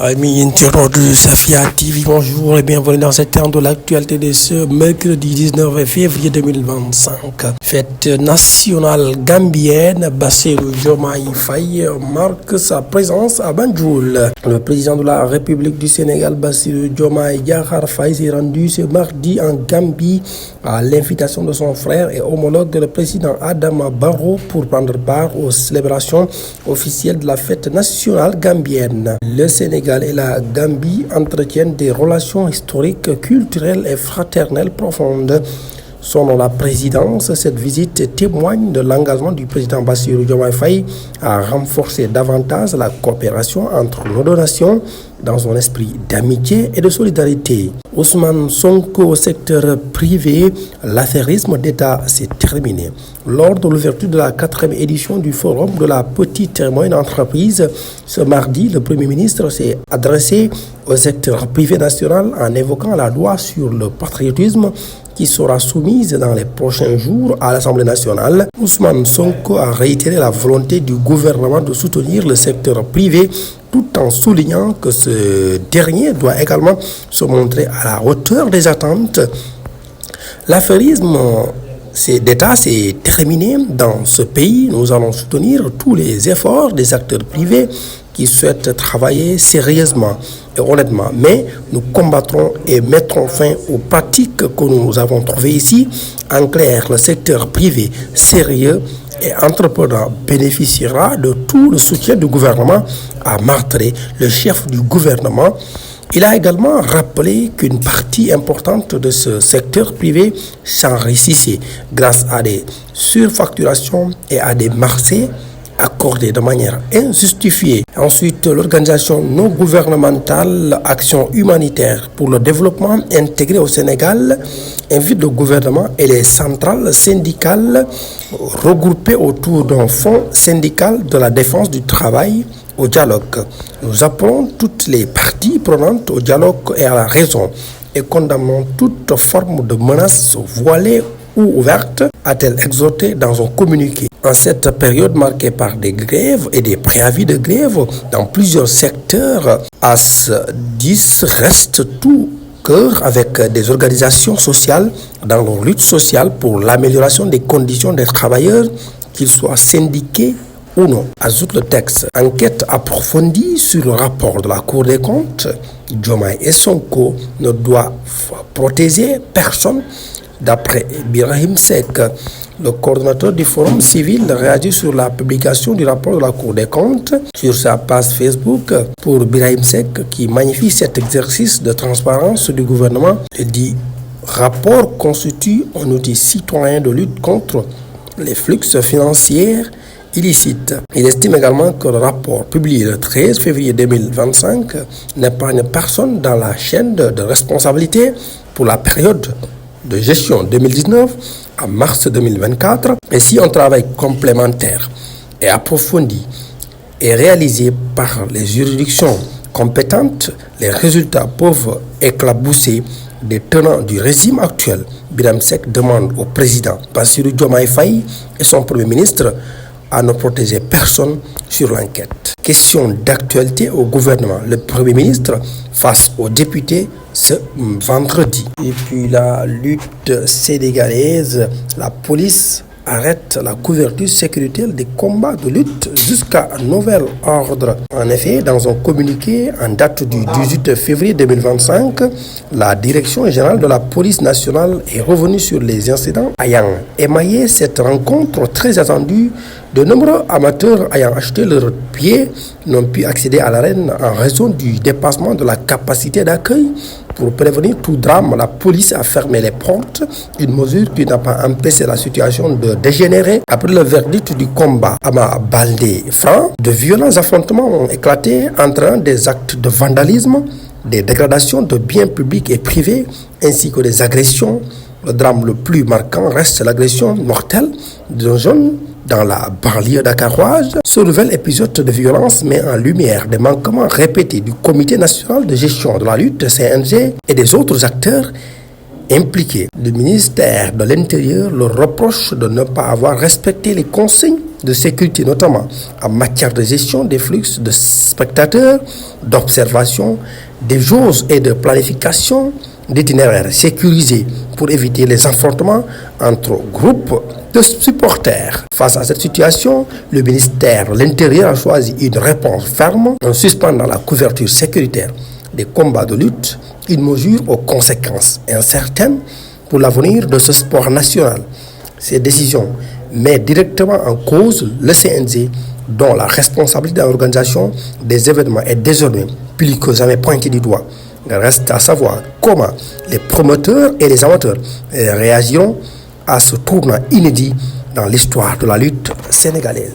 Amis internautes de Safia TV, bonjour et bienvenue dans cette heure de l'actualité de ce mercredi 19 février 2025. Fête nationale gambienne, Bassirou Diomaye Faye marque sa présence à Banjul. Le président de la République du Sénégal, Bassirou Diomaye Diakhar Faye, s'est rendu ce mardi en Gambie à l'invitation de son frère et homologue, le président Adama Barrow, pour prendre part aux célébrations officielles de la fête nationale gambienne. Le Sénégal et la Gambie entretiennent des relations historiques, culturelles et fraternelles profondes. Selon la présidence, cette visite témoigne de l'engagement du président Bassirou Diomaye Faye à renforcer davantage la coopération entre nos deux nations dans un esprit d'amitié et de solidarité. Ousmane Sonko au secteur privé, l'affairisme d'État s'est terminé. Lors de l'ouverture de la 4e édition du Forum de la petite et moyenne entreprise, ce mardi, le Premier ministre s'est adressé au secteur privé national en évoquant la loi sur le patriotisme qui sera soumise dans les prochains jours à l'Assemblée nationale. Ousmane Sonko a réitéré la volonté du gouvernement de soutenir le secteur privé tout en soulignant que ce dernier doit également se montrer à la hauteur des attentes. L'affairisme d'État s'est terminé dans ce pays. Nous allons soutenir tous les efforts des acteurs privés qui souhaitent travailler sérieusement et honnêtement, mais nous combattrons et mettrons fin aux pratiques que nous avons trouvées ici. En clair, le secteur privé sérieux et entrepreneur bénéficiera de tout le soutien du gouvernement, a martelé le chef du gouvernement. Il a également rappelé qu'une partie importante de ce secteur privé s'enrichissait grâce à des surfacturations et à des marchés accordés de manière injustifiée. Ensuite, l'organisation non gouvernementale Action humanitaire pour le développement intégré au Sénégal invite le gouvernement et les centrales syndicales regroupées autour d'un fonds syndical de la défense du travail au dialogue. Nous appelons toutes les parties prenantes au dialogue et à la raison et condamnons toute forme de menace voilée ou ouverte, a-t-elle exhorté dans un communiqué. En cette période marquée par des grèves et des préavis de grève dans plusieurs secteurs, AS10 reste tout cœur avec des organisations sociales dans leur lutte sociale pour l'amélioration des conditions des travailleurs, qu'ils soient syndiqués ou non. Ajoute le texte. Enquête approfondie sur le rapport de la Cour des comptes. Diomaye et Sonko ne doivent protéger personne. D'après Birahim Seck, le coordonnateur du Forum civil réagit sur la publication du rapport de la Cour des comptes sur sa page Facebook. Pour Birahim Seck, qui magnifie cet exercice de transparence du gouvernement, il dit « Rapport constitue un outil citoyen de lutte contre les flux financiers illicite. » Il estime également que le rapport publié le 13 février 2025 n'épargne personne dans la chaîne de responsabilité pour la période de gestion 2019 à mars 2024. Et si un travail complémentaire et approfondi est réalisé par les juridictions compétentes, les résultats peuvent éclabousser des tenants du régime actuel. Birahim Seck demande au président Bassirou Diomaye Faye et son premier ministre à ne protéger personne sur l'enquête. Question d'actualité au gouvernement. Le Premier ministre face aux députés ce vendredi. Et puis la lutte sénégalaise, la police arrête la couverture sécuritaire des combats de lutte jusqu'à nouvel ordre. En effet, dans un communiqué en date du 18 février 2025, la Direction générale de la police nationale est revenue sur les incidents ayant émaillé cette rencontre très attendue. De nombreux amateurs ayant acheté leurs billets n'ont pu accéder à l'arène en raison du dépassement de la capacité d'accueil. Pour prévenir tout drame, la police a fermé les portes, une mesure qui n'a pas empêché la situation de dégénérer. Après le verdict du combat Ama Baldé Franc, de violents affrontements ont éclaté, entraînant des actes de vandalisme, des dégradations de biens publics et privés, ainsi que des agressions. Le drame le plus marquant reste l'agression mortelle d'un jeune dans la banlieue dakaroise. Ce nouvel épisode de violence met en lumière des manquements répétés du Comité national de gestion de la lutte, CNG, et des autres acteurs impliqués. Le ministère de l'Intérieur leur reproche de ne pas avoir respecté les consignes de sécurité, notamment en matière de gestion des flux de spectateurs, d'observation, des jauges et de planification d'itinéraires sécurisés pour éviter les affrontements entre groupes de supporters. Face à cette situation, le ministère de l'Intérieur a choisi une réponse ferme en suspendant la couverture sécuritaire des combats de lutte, une mesure aux conséquences incertaines pour l'avenir de ce sport national. Ces décisions mettent directement en cause le CNG, dont la responsabilité dans l'organisation des événements est désormais plus que jamais pointée du doigt. Il reste à savoir comment les promoteurs et les amateurs réagiront à ce tournant inédit dans l'histoire de la lutte sénégalaise.